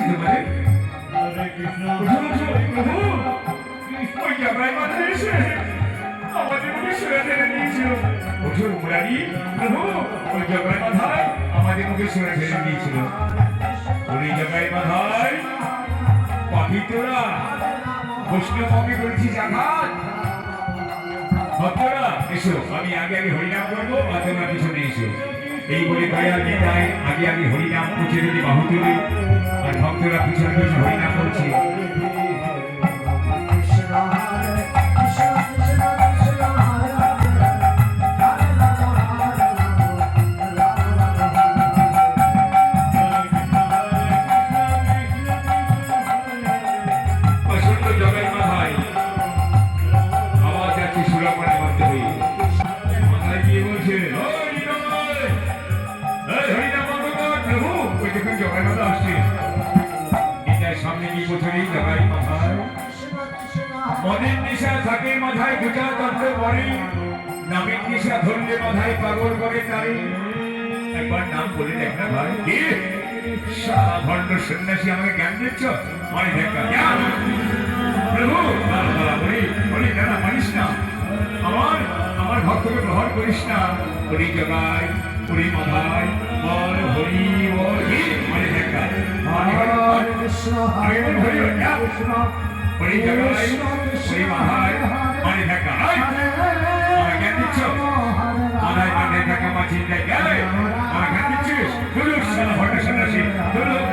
তোমাদের? প্রভু ওই জগাই মাথায় এসে আমাদের মুখে সুরা ঢেলে দিয়েছিল। ওঠো মুরারি, প্রভু ওই জগাই মাথায় আমাদের মুখে সুরা ঢেলে দিয়েছিল। ওই জগাই মাথায় পাপি তোরা বৈষ্ণবকে বলছি জাগাত। ভক্তরা এসো, আমি আগে আগে হরিনাম করবো আর তোমরা পিছনে এসো। এই বলে দয়াল নিতাই আগে আগে হরিনাম করছে, যদি বাহু তুলে আর ভক্তরা পিছনে পিছনে হরিনাম করছে। মদের নেশা থাকে মাথায় দুটা তন্ত্র পড়ে, নামের নেশা ধরলে মাথায় পাগল করে নারী। একবার নাম বলে দেখ না ভাই। সারা ভণ্ড সন্ন্যাসী আমাকে জ্ঞান দিচ্ছ? মানে দেখা প্রভু বলি বলি না না মানিস না, আমার ভক্তকে গ্রহণ করিস না। হরি জগাই হরি মাথায় বল হরি বল মানে দেখা হরি জগাই হরি মাথায় মানে দেখা আমার জ্ঞান দিচ্ছ? মাথায় মানে দেখা মা চিন্তায় গেলে আমার জ্ঞান দিচ্ছিস? বলুন সারা ভণ্ড সন্ন্যাসী বলুন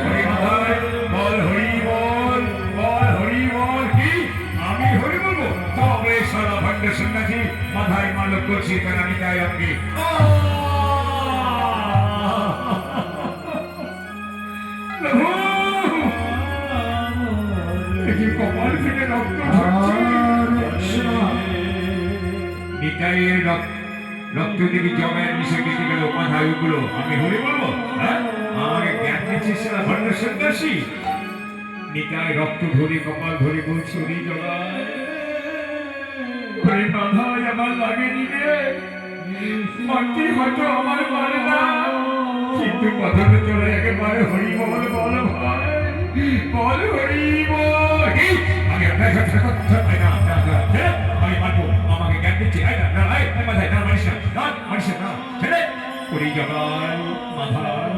হরি মাথায় বল হরি বল বল হরি বল। কি আমি হরি বলবো? তবে সারা ভণ্ড সন্ন্যাসী মাথায় মালক করছি কেন আমি তাই অঙ্গে কপাল থেকে রক্ত রক্ত থেকে জমায় মিশে কেটে গেল মাথায় উঠলো। আমি হরি বলবো? হ্যাঁ আমাকে জ্ঞান দিচ্ছিস সারা ভণ্ড সন্ন্যাসী। নিতাই রক্ত ধরে কপাল ধরে বলছি হরি জগায় হরি মাথায় আমার লাগেনি রে, মাটি হয়তো আমার পারে না, কিন্তু কথাটা চলে একেবারে হরি বল বল ভাই বল হরি বল। আমি আপনার সাথে কথা পাই না, আমি মানবো আমাকে জ্ঞান দিচ্ছি মাথায় না মানিস না মানিস না ছেড়ে। হরি জগায় মাথায়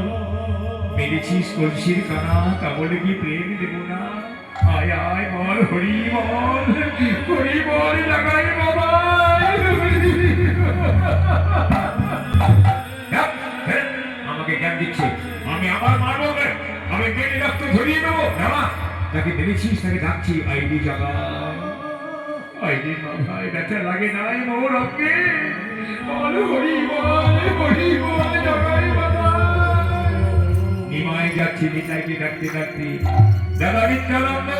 মেরেছিস কলসির কানা, তা বলে কি প্রেম দেব না? আয় আয় বল হরি বল লাগাই বাবা। আমাকে জ্ঞান দিচ্ছে, আমি আবার মারবো, আমি মেরে রক্ত ধরিয়ে দেবো না। তাকে মেরেছিস, তাকে ডাকছি আইডি জগায় আইডি মাথায় ব্যথা লাগে নাই মোর অঙ্গে বল হরি বল জগাই বাবা। নিমায় যাচ্ছি নিতাইকে ডাকতে ডাকতে, দাদা নিত্যানন্দ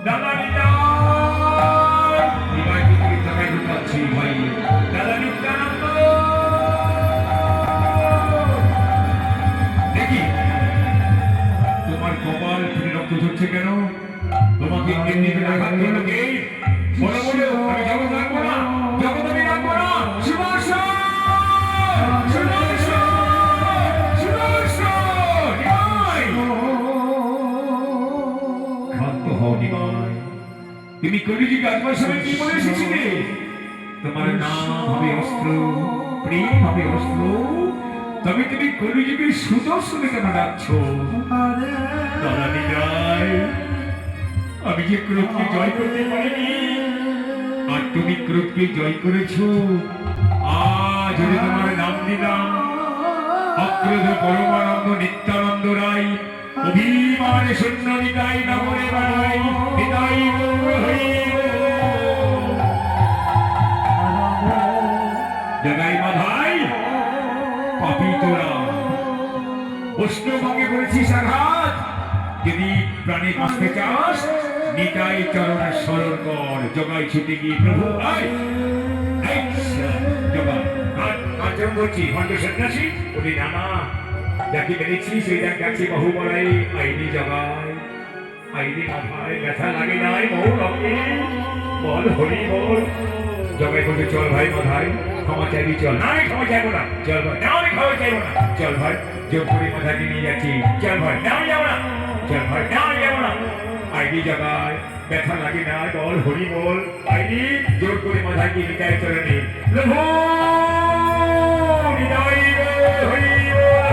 দাদা নিতাই নিমাইকে জগাই ঢুকাচ্ছি ভাই, দাদা নিত্যানন্দ দেখি তোমার কপাল থেকে রক্ত ঝরছে কেন? তোমাকে এমনি আঘাত করলো কে? বলো বলো, আমি জগৎ রাখবো না, জগৎ আমি রাখবো না। তুমি কলিযুগে আত্মার সময় কি বলে এসেছিলে? তোমার নাম হবে অস্ত্র, প্রেম হবে অস্ত্র, তবে তুমি কলিযুগে সুদর্শনে কেন ডাকছো? আমি যে ক্রোধকে জয় করতে পারিনি, আর তুমি ক্রোধকে জয় করেছো। আজ যদি তোমার নাম দিলাম অক্রোধ পরমানন্দ নিত্যানন্দ রায়, অভিমানে শূন্য নিতাই নগরে বাড়াই নিতাই জগাই মাথায় পাপি তোরা বৈষ্ণবকে করেছিস আঘাত। যদি প্রাণী বাঁচতে চাস নিতাই চরণের স্মরণ কর। জগাই ছুটে গিয়ে প্রভু আচরণ করছি ভণ্ড সন্ন্যাসী বলি নানা যাকে মেরেছি সেই ডাকছি বহু বলাই আইনি জগায় আইনি মাথায় ব্যথা লাগে নাই বহু রঙে বল হরি বল। জগাই বলতে চল ভাই মাথায় ক্ষমা চাইবি চল। না আমি ক্ষমা চাইবো না, চল ভাই। না আমি ক্ষমা চাইবো না, চল ভাই। জোর করে মাথাকে নিয়ে যাচ্ছি, চল ভাই। না আমি যাবো না, চল ভাই। না আমি যাবো না। আইডি জায়গায় ব্যথা লাগে না, বল হরি বল। আইডি জোর করে মাথাকে নিকায় চলে নি। প্রভু হৃদয় হরি বল, হরি বল।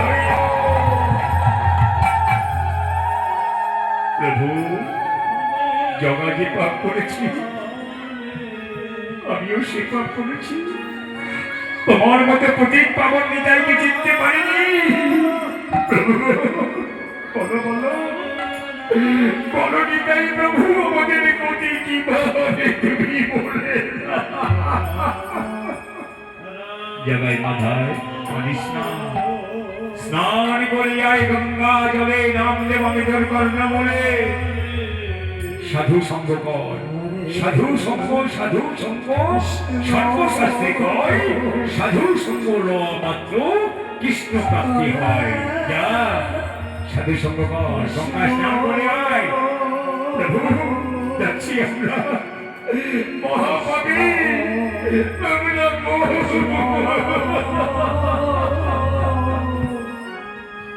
প্রভু জগা যে পাপ করেছি, আমিও সে পাপ করেছি। তোমার মতো প্রতীক পাবন নিতাইকে চিনতে পারিনি। প্রভু বলো বলো বলো নিতাই প্রভু, আমাদের গতি কিভাবে তুমি বলে জগাই মাথায় পানিস না। স্নান করিয়াই গঙ্গা জলে নাম দেব আমি তোর কর্ণমূলে। সাধু সঙ্গ কর, সাধু সঙ্গ, সাধু সঙ্গ সর্বশাস্ত্রে কয়, সাধু সঙ্গ মাত্র কৃষ্ণ প্রাপ্তি হয়। যা সাধু সঙ্গ কর, গঙ্গা স্নান করে আয়। প্রভু যাচ্ছি আমরা, মহাপাপী আমরা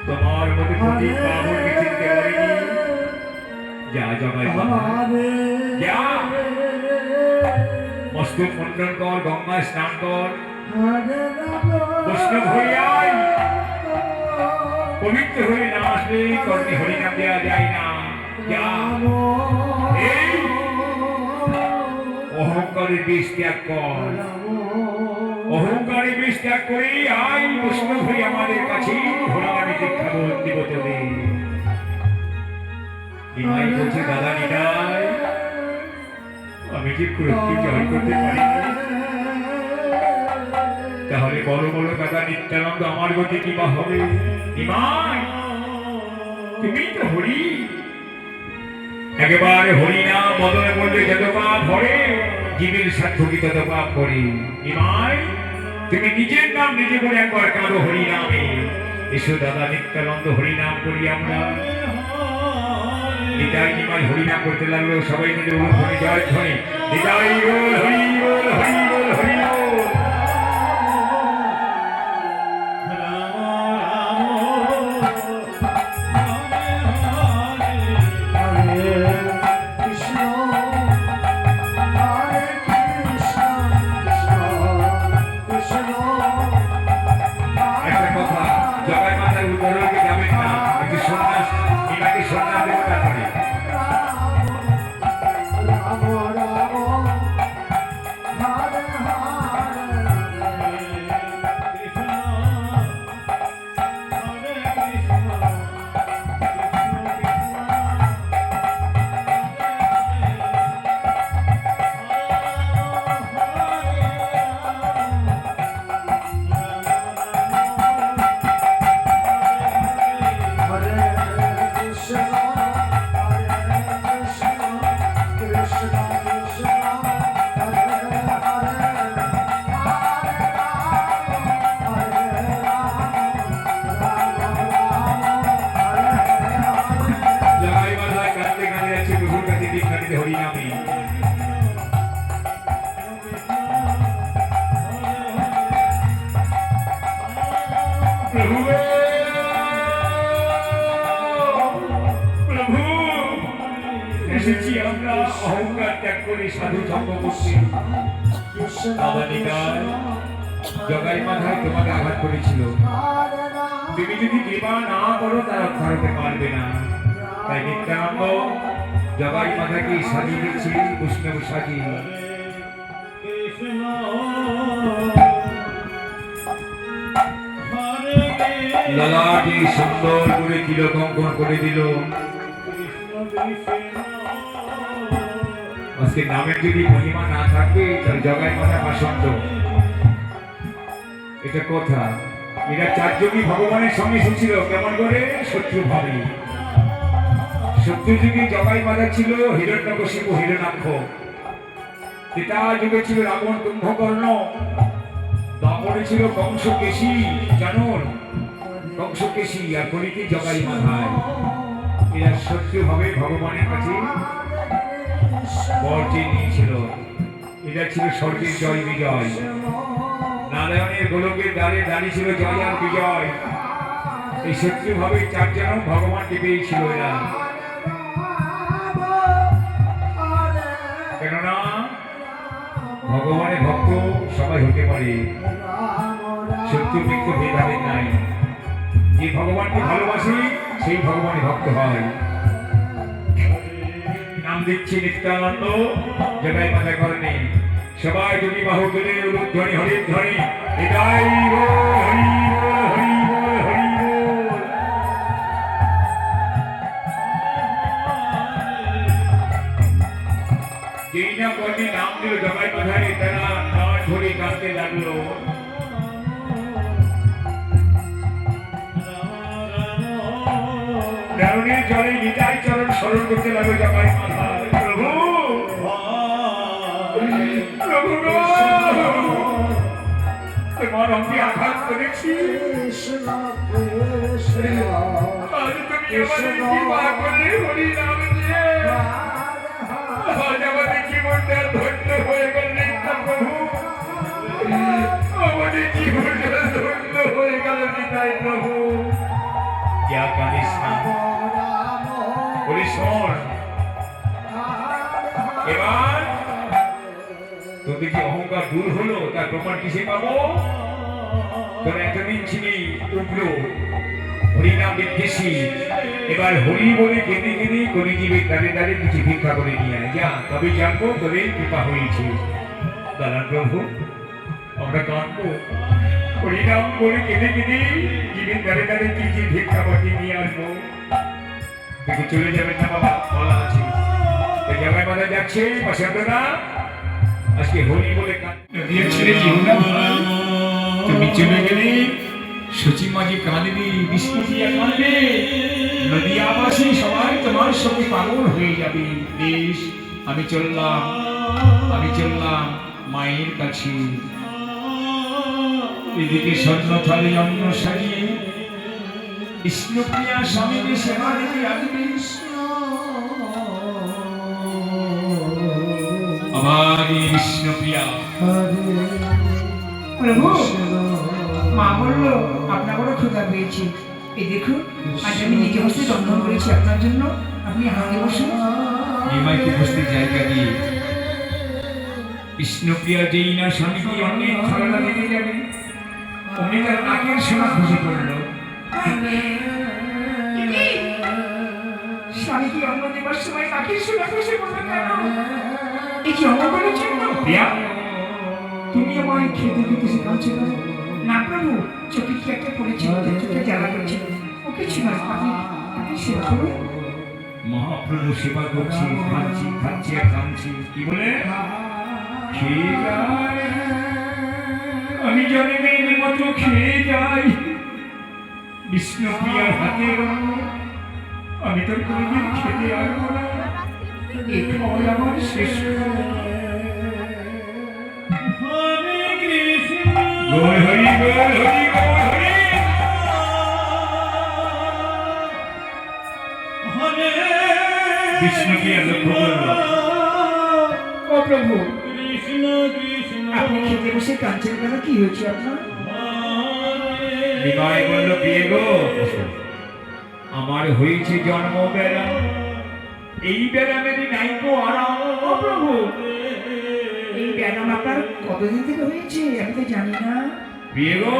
তোমার মধ্যে প্রতি পাবনকে চিনতে পারিনি। যা জগাই যা মস্তক মন্ডন কর, গঙ্গা স্নান কর, বৈষ্ণব হয়ে আয়। পবিত্র হয়ে না আসলে কর্ণে হরিনাম দেওয়া যায় না। যা এই অহংকারের বিষ ত্যাগ কর, অহংকারের বিষ ত্যাগ করে আয় বৈষ্ণব হয়ে আমাদের কাছে হরিনামে দীক্ষা দিব তোদের। নিমাই বলছে দাদা নিতাই, আমি যে ক্রোধকে জয় করতে পারি, তাহলে বড় বড় দাদা নিত্যানন্দ আমার গতি কি বা হবে? নিমাই তুমি তো হরি, একেবারে হরি না বদলে বললে যত পাপ ভরে, জীবের সাধ্য কি তত পাপ করে। নিমাই তুমি নিজের নাম নিজে বলে একবার কাঁদো হরি নামে। এসো দাদা নিত্যানন্দ হরি নাম করি আমরা। নিতাই নিমাই হরিনাম করতে লাগলো, সবাই মিলে ধ্বনি জয় ধ্বনি, নিতাই বল হরি বল, হরি বল, হরি বল। একটা কথা, জগাই মাথার উদাহরণকে যাবেন না, একটু সন্ন্যাস নিমাইকে সন্ন্যাস দেবো তারপরে। এসেছি আমরা অহংকার ত্যাগ করে সাধু সঙ্গ করছি। জগাই মাথায় তোমাকে আঘাত করেছিল, তুমি যদি কৃপা না করো তারা উদ্ধার হতে পারবে না। তাই নিত্যানন্দ জগাই মাথাকে সাজিয়ে দিচ্ছি, বৈষ্ণব সাজিয়ে। লালাটি সুন্দর করে তিলক অঙ্কন করে দিল। আজকে নামের যদি মহিমা না থাকবে তাহলে জগাই মাথা আসন্ত, এটা কথা। এরা চারজনই ভগবানের সঙ্গে এসেছিল কেমন করে? শত্রু ভাবে। শত্রু যুগে জগাই মাথা ছিল হিরণ্যকশিপু হিরণ্যাক্ষ, ত্রেতা যুগে ছিল রাবণ কুম্ভকর্ণ, দ্বাপরে ছিল কংসকেশী, জানো কংসকেশী, আর কলিতে জগাই মাথায়। এরা শত্রু ভাবে ভগবানের কাছে বর চেয়ে নিয়েছিল। এরা ছিল স্বর্গের জয় বিজয়। নারায়ণের গোলকের দ্বারে দাঁড়িয়ে ছিল জয় আর বিজয়। এই শত্রু ভাবে চারজন ভগবানকে পেয়েছিল এরা। কেননা ভগবানের ভক্ত সবাই হতে পারে, শত্রু মিত্র ভেদাভেদ নাই। যে ভগবানকে ভালোবাসে সেই ভগবানের ভক্ত হয়। নাম দিচ্ছি নিত্যানন্দ, জটাই মাথা করেনি। সবাই যদি বাহু তুলে ধ্বনি হরির ধ্বনি, এটাই হরি বল, হরি বল, হরি বল। যেই না কর্মী নাম দিল জগাই কোথায়, তারা নাম ধরে কাঁদতে লাগলো। দারুণের জলে নিতাই চরণ স্মরণ করতে লাগলো জগাই মাথা। প্রভু প্রভু গো, তোমার অঙ্গে আঘাত করেছি, আজ তুমি আমাদের কৃপা করলে হরি নাম দিয়ে। আজ আমাদের জীবনটা ধন্য হয়ে গেল নিত্য প্রভু, আমাদের জীবনটা ধন্য হয়ে গেল নিতাই প্রভু। क्या कानिस ना বলি শোন, এবার তোদের যে অহংকার দূর হলো তার প্রমাণ কিসে পাবো? তোর এতদিন ছিলি উগ্র হরিনাম বিদ্বেষী, এবার হরি বলে কেঁদে কেঁদে কলিজীবের দ্বারে দ্বারে কিছু ভিক্ষা করে নিয়ে আয়, যা তবে জানবো তোদের কৃপা হয়েছে। দাঁড়ান প্রভু, আমরা কাঁদবো, হরিনাম বলে কেঁদে কেঁদে জীবের দ্বারে দ্বারে কিছু ভিক্ষা পাঠিয়ে নিয়ে আসবো। দেখে চলে যাবেন না বাবা, বলা আছে। জামাই মাথা যাচ্ছে পাশান্তরা, আজকে হোলি বলে নদীর ছেড়ে যেও না ভাই, তুমি চলে গেলে সচি মাঝি কাঁদবি, বিষ্ণুপ্রিয়া কাঁদবে, নদীয়াবাসী সবাই তোমার সঙ্গে পাগল হয়ে যাবে। বেশ, আমি চললাম মায়ের কাছে। এদিকে স্বর্ণ থালি অন্ন সাজিয়ে বিষ্ণুপ্রিয়া স্বামীকে সেবা দিতে আসবে। আমার বিষ্ণুপ্রিয়া, প্রভু, মা বললো আপনার বড় ক্ষুধা পেয়েছে, এই দেখুন আজ আমি নিজে হস্তে রন্ধন করেছি আপনার জন্য, আপনি হাতে বসুন। নিমাইকে বসতে জায়গা দিয়ে বিষ্ণুপ্রিয়া যেই না স্বামীকে অনেক ছড়াটা দিতে যাবে, অমনি তার নাকের সোনা খসে পড়ল। স্বামীকে অন্ন দেবার সময় নাকের সোনা খসে পড়লো কেন? এই কি অমঙ্গলের জন্য? প্রিয়া, তুমি আমায় খেতে দিতে শেখাচ্ছো না? না প্রভু, চোখে কি একটা পড়েছিল, চোখে জ্বালা করছিল, ওকে ছিল আপনি সেবা করুন। মহাপ্রভু সেবা করছি, খাচ্ছি আর কাঁদছি। কি বলে? খেয়ে যাই, আমি জানি মেয়ের মতো খেয়ে যাই বিষ্ণুপ্রিয়ার হাতের অন্ন, আমি তোর কোনোদিন খেতে আসবো না, এই খাওয়াই আমার শেষ। গোল হরি গোল হরি গোল হরি। বিষ্ণুপ্রিয়া লক্ষ্য করল, ও প্রভু, আপনি খেতে বসে কাঁদছেন কেন? কি হয়েছে আপনার? নিমাই বলল, বিয়ে গো, আমার হয়েছে জন্ম ব্যারাম, এই ব্যারামেরই নাই গো আরাম। ও প্রভু, এই ব্যায়াম আপনার কতদিন থেকে হয়েছে? আমি তো জানি না। বিয়ে গো,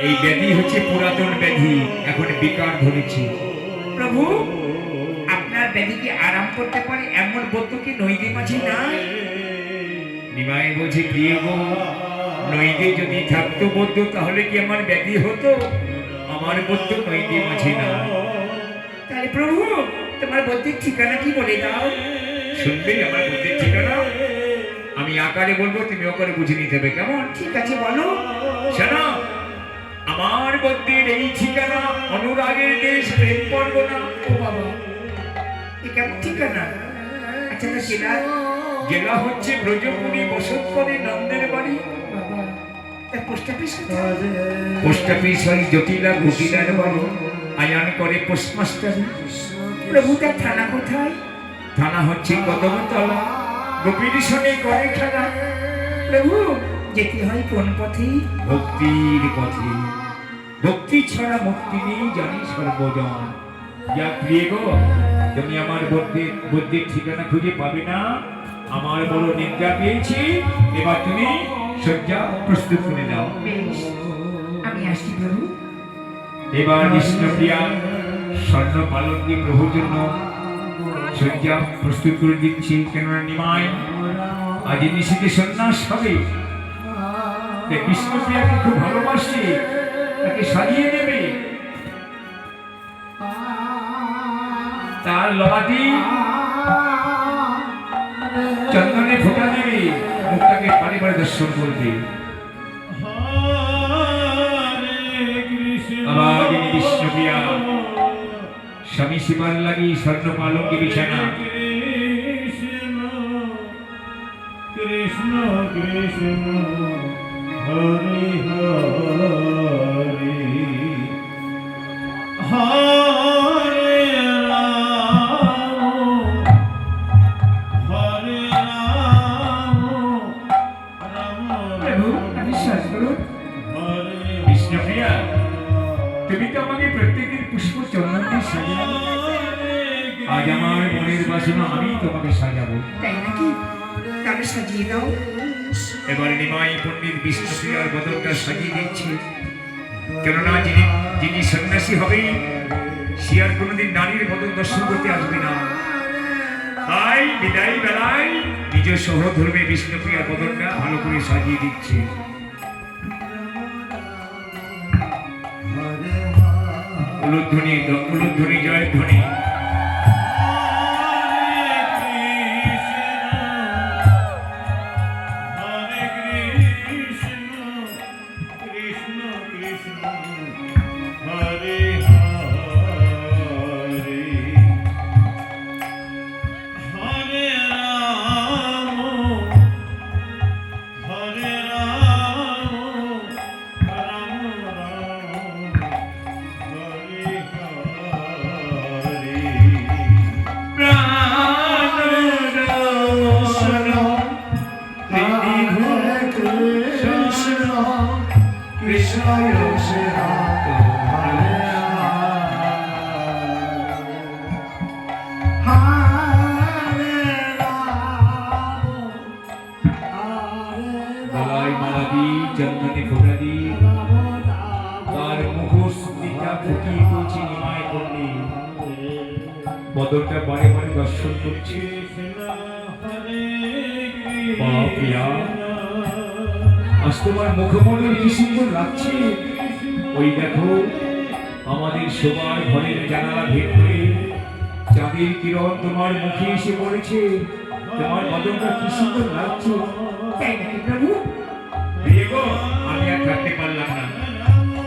এই ব্যাধি হচ্ছে পুরাতন ব্যাধি, এখন বিকার ধরেছে। প্রভু, আপনার ব্যাধিকে আরাম করতে পারে এমন বস্তু কি নইতে মাঝে নাই? নিমাই বলছে, বিয়ে গো, নইতে যদি থাকতো বদ্ধ তাহলে কি আমার ব্যাধি হতো? আমার বদ্ধ নইতে মাঝে না। তাহলে প্রভু, তোমার বদ্ধির ঠিকানা কি বলে দাও? শুনবে আমার বদ্ধের ঠিকানা? আমি আকারে বলবো, তুমি ওকারে বুঝে নিতে হবে, কেমন? ঠিক আছে, বলো। শোনো, আমার বদ্ধের এই ঠিকানা অনুরাগের দেশ, প্রেম পর্বনা। ও বাবা, এ কেমন ঠিকানা? আচ্ছা, না জেলা হচ্ছে ব্রজপুরী, বসত করে নন্দের বাড়ি। বাবা, তার পোস্ট অফিস কোথায়? পোস্ট অফিস হয় জটিলা ঘটিলার বাড়ি, আয়ান করে পোস্টমাস্টার। প্রভু, তার থানা কোথায়? থানা হচ্ছে কদমতলা, গোপীর সঙ্গে করে খেলা। প্রভু, যেতে হয় কোন পথে? ভক্তির পথে। ভক্তি ছাড়া মুক্তি নেই জানি সর্বজন। যা প্রিয় গো, তুমি আমার বুদ্ধির ঠিকানা খুঁজে পাবে না। আমার বড় নিদ্রা পেয়েছি, এবার তুমি শয্যা প্রস্তুত করে দাও। বেশ, আমি আসছি প্রভু। এবার বিষ্ণুপ্রিয়া স্বর্ণ পালঙ্কি প্রভুর জন্য শয্যা প্রস্তুত করে দিচ্ছি। কেননা নিমাই আজ নিশীতে সন্ন্যাস হবে। তাই বিষ্ণুপ্রিয়াকে খুব ভালোবাসছে, তাকে সাজিয়ে দেবে। তার ললাটি চন্দনে ফোঁটা দেবে, মুখটাকে বারে বারে দর্শন করবে। আবার যিনি বিষ্ণুপ্রিয়া স্বামী শিবার লাগি স্বর্ণ পালঙ্কি বিছানা। কৃষ্ণ কৃষ্ণ হরে হরে হরে রাম হরে রাম রাম প্রভু, বিশ্বাস করুন। হরে বিষ্ণুপ্রিয়া, তুমি তো আমাকে প্রত্যেকদিন পুষ্প চন্দন দিয়ে সাজাও। আজ আমার মনের বাসনা আমি তোমাকে সাজাবো। তাই নাকি? তাহলে সাজিয়ে দাও। এবার নিমাই পণ্ডিত বিষ্ণুপ্রিয়ার বদনটা সাজিয়ে দিচ্ছে। কেননা যিনি সন্ন্যাসী হবে সে আর কোনোদিন নারীর বদন দর্শন করতে আসবে না। তাই বিদায় বেলায় নিজ সহধর্মে বিষ্ণুপ্রিয়ার বদনটা ভালো করে সাজিয়ে দিচ্ছে। উলুধ্বনি উলুধ্বনি জয়ধ্বনি। গলায় মালা দি, চন্দনে ফোঁটা দি, তার মুখশ্রীটা ফুটিয়ে তুলছে নিমাই পণ্ডিত। বদনটা বারে বারে দর্শন করছে। প্রিয়া, আজ তোমার মুখমণ্ডল কি সুন্দর লাগছে। ওই দেখো, আমাদের সবার ঘরের জানালা ভেদ করে চাঁদের কিরণ তোমার মুখে এসে পড়েছে। তোমার বদনটা কি সুন্দর লাগছে। তাই নাকি প্রভু? প্রিয় গো, আমি আর থাকতে পারলাম না,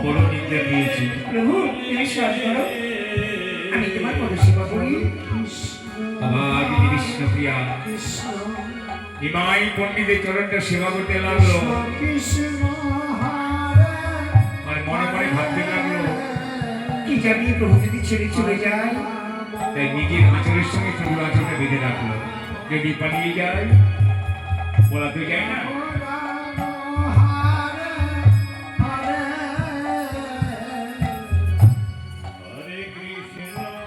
বড় নিদ্রা পেয়েছি। প্রভু, তুমি শ্বাস করো, আমি তোমার পদসেবা করি। আবার যিনি বিষ্ণুপ্রিয়া নিমাই পণ্ডিতের চরণটা সেবা করতে লাগলো। আর মনে মনে ভাবতে লাগলো, কি জানি প্রভু যদি ছেড়ে চলে যায়। তাই নিজের আচরের সঙ্গে চুল আচরণে বেঁধে রাখলো। যদি পালিয়ে যায়, বলা তো যায় না।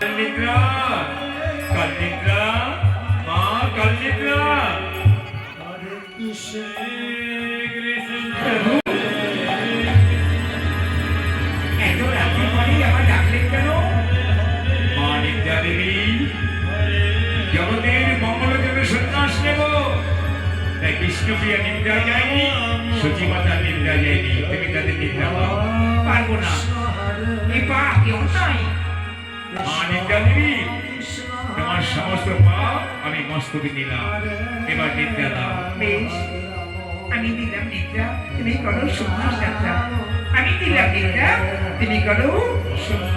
কালনিদ্রা, কালনিদ্রা, মা কালনিদ্রা। এত রাত্রি পরে আমার ডাকলেন কেন? মা নিদ্রা দেবী, জগতের মঙ্গলের জন্য সন্ন্যাস নেব। তাই বিষ্ণুপ্রিয়া নিদ্রা যায়নি, সচিমাতা নিদ্রা যায়নি। তুমি তাদের নিদ্রা পাও। পারবো না, এ পাপ, এ অন্যায়। মা নিদ্রা দেবী, তোমার সমস্ত পাপ আমি মস্তকে নিলাম। এবার নিদ্রা দাও। বেশ, আমি দিলাম নিদ্রা, তুমি করো সন্ন্যাস যাত্রা। আমি দিলাম নিদ্রা, তুমি করো সন্ন্যাস